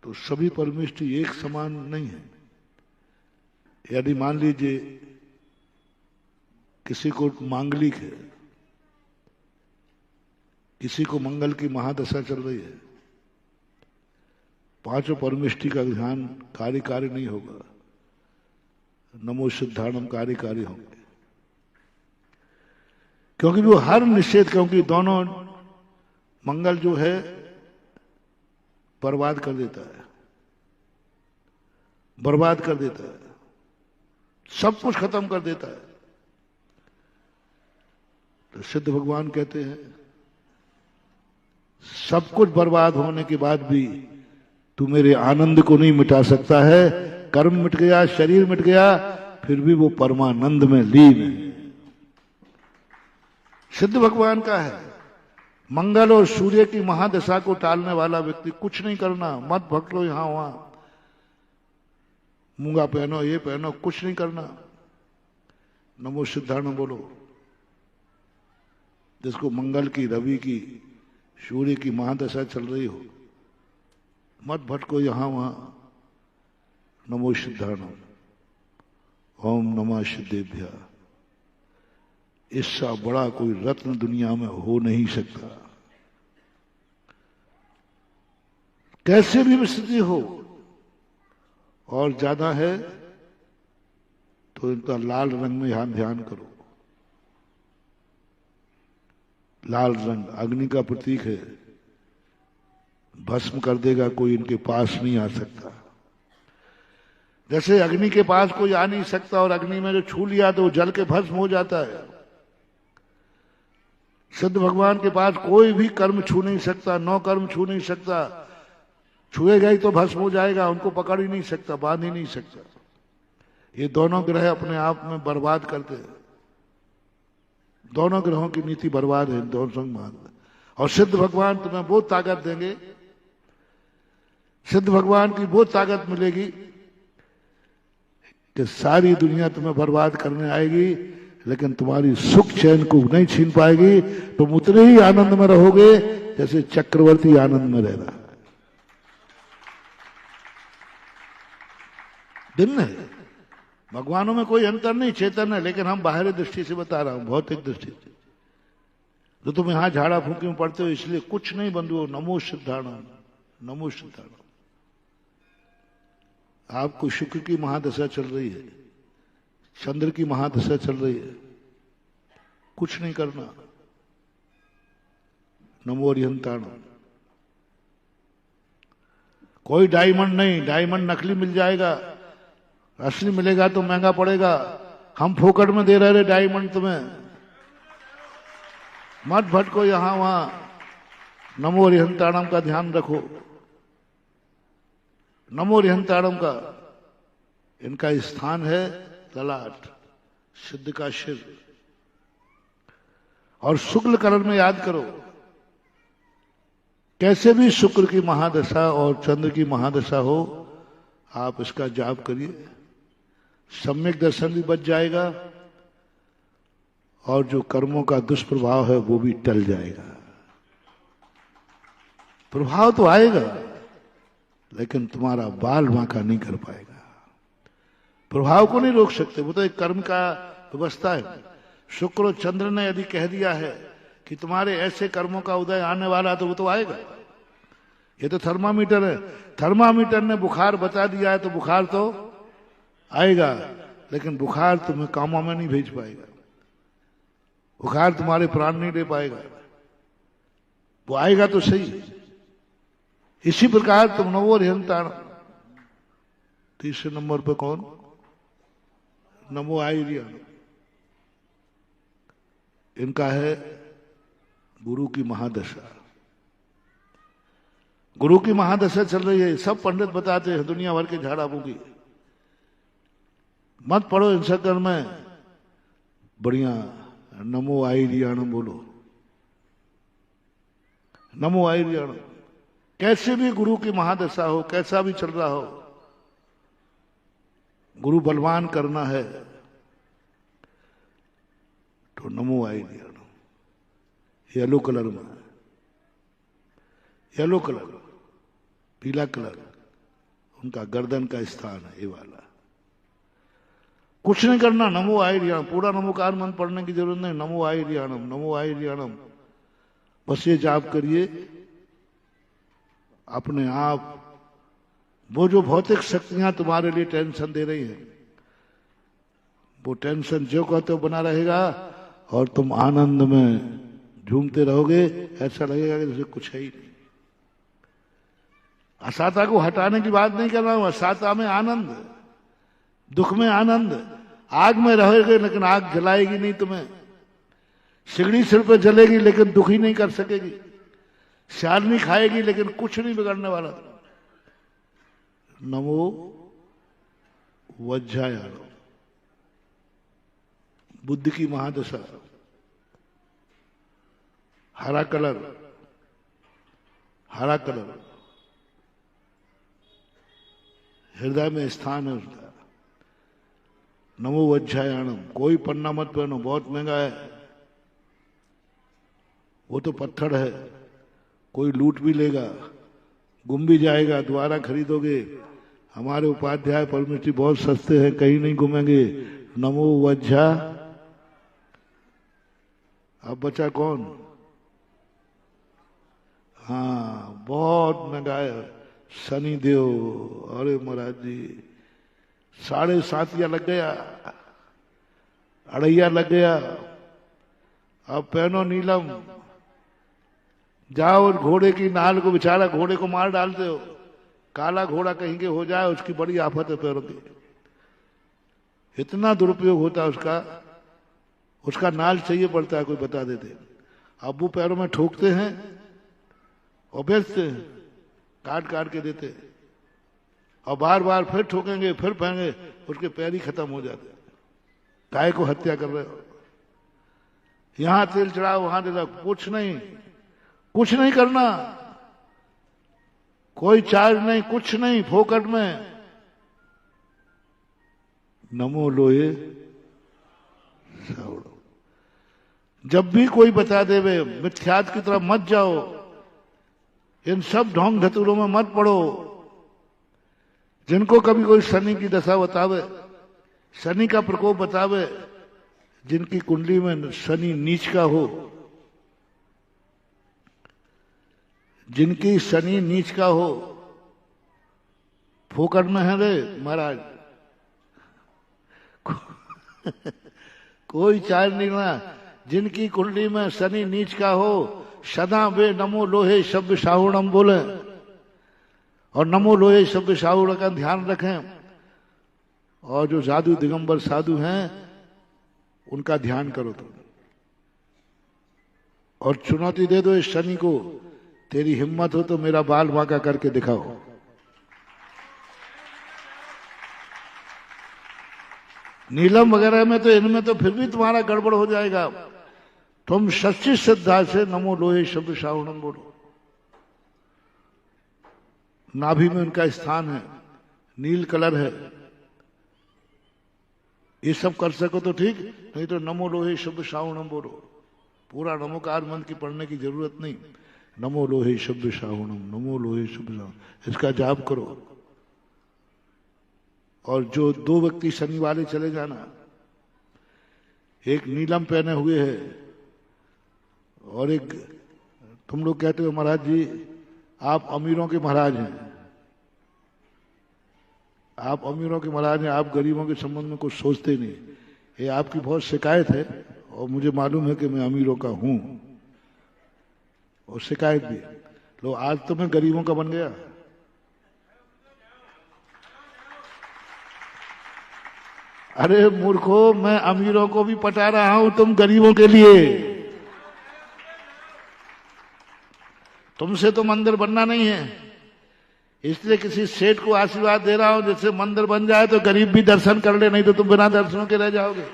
तो सभी परमिष्टि एक समान नहीं है। यदि मान लीजिए किसी को मांगलिक है, किसी को मंगल की महादशा चल रही है, पांचों परमिष्टि का ध्यान कार्यकारी नहीं होगा, नमो सिद्धाणम कार्यकारी होंगे। क्योंकि वो हर निषेध, क्योंकि दोनों मंगल जो है बर्बाद कर देता है, बर्बाद कर देता है, सब कुछ खत्म कर देता है। तो सिद्ध भगवान कहते हैं सब कुछ बर्बाद होने के बाद भी तू मेरे आनंद को नहीं मिटा सकता है। कर्म मिट गया, शरीर मिट गया, फिर भी वो परमानंद में लीन है। सिद्ध भगवान का है मंगल और सूर्य की महादशा को टालने वाला व्यक्ति कुछ नहीं करना, मत भटको यहां वहां, मूंगा पहनो, ये पहनो, कुछ नहीं करना, नमो सिद्धाणु बोलो। जिसको मंगल की, रवि की, सूर्य की महादशा चल रही हो, मत भटको यहां वहां, नमो सिद्धाणु, ओम नमः सिद्धेभ्य। इससे बड़ा कोई रत्न दुनिया में हो नहीं सकता। कैसे भी स्थिति हो, और ज्यादा है तो इनका लाल रंग में यहां ध्यान करो। लाल रंग अग्नि का प्रतीक है, भस्म कर देगा, कोई इनके पास नहीं आ सकता। जैसे अग्नि के पास कोई आ नहीं सकता, और अग्नि में जो छू लिया तो वो जल के भस्म हो जाता है। सिद्ध भगवान के पास कोई भी कर्म छू नहीं सकता, नौ कर्म छू नहीं सकता, छुएगा ही तो भस्म हो जाएगा, उनको पकड़ ही नहीं सकता, बांध ही नहीं सकता। ये दोनों ग्रह अपने आप में बर्बाद करते हैं, दोनों ग्रहों की नीति बर्बाद है, दोनों संग मान। और सिद्ध भगवान तुम्हें वो ताकत देंगे, सिद्ध भगवान की वो ताकत मिलेगी कि सारी दुनिया तुम्हें बर्बाद करने आएगी, लेकिन तुम्हारी सुख चैन को नहीं छीन पाएगी। तुम उतने ही आनंद में रहोगे जैसे चक्रवर्ती आनंद में रह रहा है। भिन्न है, भगवानों में कोई अंतर नहीं, चेतन है, लेकिन हम बाहरी दृष्टि से बता रहा हूं, भौतिक दृष्टि से। तो तुम यहां झाड़ा फूंकी में पड़ते हो, इसलिए कुछ नहीं बंधुओं, नमो सिद्धाणम, नमो सिद्धाणम। आपको शुक्र की महादशा चल रही है, चंद्र की महादशा चल रही है, कुछ नहीं करना, नमो अरिहंताणम। कोई डायमंड नहीं, डायमंड नकली मिल जाएगा, असली मिलेगा तो महंगा पड़ेगा। हम फोकट में दे रहे डायमंड तुम्हें, मत भटको यहां वहां, नमो अरिहंताणम का ध्यान रखो। नमो अरिहंताणम का इनका स्थान है ललाट, सिद्ध का शिर। और शुक्ल कलर में याद करो, कैसे भी शुक्र की महादशा और चंद्र की महादशा हो, आप इसका जाप करिए, सम्यक दर्शन भी बच जाएगा, और जो कर्मों का दुष्प्रभाव है वो भी टल जाएगा। प्रभाव तो आएगा, लेकिन तुम्हारा बाल बांका नहीं कर पाएगा। प्रभाव को नहीं रोक सकते, वो तो एक कर्म का व्यवस्था है। शुक्र और चंद्र ने यदि कह दिया है कि तुम्हारे ऐसे कर्मों का उदय आने वाला, तो वो तो आएगा। ये तो थर्मामीटर है, थर्मामीटर ने बुखार बता दिया है तो बुखार तो आएगा, लेकिन बुखार तुम्हें कामों में नहीं भेज पाएगा, बुखार तुम्हारे प्राण नहीं ले पाएगा। वो आएगा तो सही। इसी प्रकार तुम नवो अरिहंताणम। तीसरे नंबर पे कौन? नमो आयर्याणम। इनका है गुरु की महादशा। गुरु की महादशा चल रही है, सब पंडित बताते हैं, दुनिया भर के झाड़ा फूकी। मत पढ़ो इन शक्कर में, बढ़िया नमो आयर्याणम बोलो, नमो आयर्याणम। कैसे भी गुरु की महादशा हो, कैसा भी चल रहा हो, गुरु बलवान करना है तो नमो आयर्याणम। येलो कलर में, येलो कलर, पीला कलर, उनका गर्दन का स्थान है ये वाला। कुछ नहीं करना, नमो आयरियाणम, पूरा नमोकार मंत्र पढ़ने की जरूरत नहीं, नमो आयरियाणम, नमो आयरियाणम, बस ये जाप करिए अपने आप। वो जो भौतिक शक्तियां तुम्हारे लिए टेंशन दे रही हैं, वो टेंशन जो कहते हो बना रहेगा और तुम आनंद में झूमते रहोगे। ऐसा लगेगा कि जैसे कुछ है ही नहीं। असाता को हटाने की बात नहीं कर रहा हूं, असाता में आनंद, दुख में आनंद। आग में रहोगे लेकिन आग जलाएगी नहीं तुम्हें, सिगड़ी सिर पे जलेगी लेकिन दुखी नहीं कर सकेगी, शालनी खाएगी लेकिन कुछ नहीं बिगड़ने वाला। नमो वज्रायाणम, बुद्धि की महादशा, हरा कलर, हरा कलर हृदय में स्थान है उसका। नमो वज्रायाणम, कोई पन्ना मत पहनो, बहुत महंगा है, वो तो पत्थर है, कोई लूट भी लेगा, गुम भी जाएगा, दोबारा खरीदोगे। हमारे उपाध्याय परमिट्री बहुत सस्ते हैं, कहीं नहीं घूमेंगे। नमो वज्रा, अब बचा कौन? हाँ, बहुत महंगा है, शनि देव। अरे महाराज जी, 7.5 लग गया, 2.5 लग गया। अब पहनो नीलम, जाओ घोड़े की नाल को, बेचारा घोड़े को मार डालते हो, काला घोड़ा कहीं के हो जाए, उसकी बड़ी आफत है पैरों की। इतना दुरुपयोग होता है उसका, उसका नाल चाहिए पड़ता है, कोई बता देते। अब वो पैरों में ठोकते हैं और बेचते हैं, काट काट के देते, और बार बार फिर ठोकेंगे, फिर पहनेंगे, उसके पैर ही खत्म हो जाते। गाय को हत्या कर रहे हो, यहां तेल चढ़ाओ, वहां दे दो, कुछ नहीं करना, कोई चार्ज नहीं, कुछ नहीं, फोकट में। नमो लोहे सावड़ो। जब भी कोई बता देवे, मिथ्यात की तरफ मत जाओ, इन सब ढोंग धतूरों में मत पड़ो। जिनको कभी कोई शनि की दशा बतावे, शनि का प्रकोप बतावे, जिनकी कुंडली में शनि नीच का हो, जिनकी शनि नीच का हो, फोकट में है रे महाराज, कोई चार्ज नहीं ना। जिनकी कुंडली में शनि नीच का हो, सदा वे नमो लोहे शब्द साहुणम बोले, और नमो लोहे शब्द साहुण का ध्यान रखें। और जो साधु दिगंबर साधु हैं उनका ध्यान करो तुम, और चुनौती दे दो इस शनि को, तेरी हिम्मत हो तो मेरा बाल बांका करके दिखाओ। नीलम वगैरह में तो, इनमें तो फिर भी तुम्हारा गड़बड़ हो जाएगा। तुम सच्ची श्रद्धा से नमो लोहे शब्द साहुणम बोलो। नाभि में उनका स्थान है, नील कलर है। ये सब कर सको तो ठीक, नहीं तो नमो लोहे शब्द साहुणम बोलो। पूरा नमोकार मंत्र की पढ़ने की जरूरत नहीं, नमो लोहे शब्द साहुणम, नमो लोहे शब्द साहुणम, इसका जाप करो। और जो 2 व्यक्ति शनि वाले चले जाना, एक नीलम पहने हुए है और एक, तुम लोग कहते हो महाराज जी आप अमीरों के महाराज हैं, आप अमीरों के महाराज हैं, आप गरीबों के संबंध में कुछ सोचते नहीं। ये आपकी बहुत शिकायत है, और मुझे मालूम है कि मैं अमीरों का हूं, और शिकायत भी। लो आज तो मैं गरीबों का बन गया। अरे मूर्खो, मैं अमीरों को भी पटा रहा हूं तुम गरीबों के लिए। तुमसे तो मंदिर बनना नहीं है, इसलिए किसी सेठ को आशीर्वाद दे रहा हूं, जैसे मंदिर बन जाए तो गरीब भी दर्शन कर ले, नहीं तो तुम बिना दर्शनों के रह जाओगे।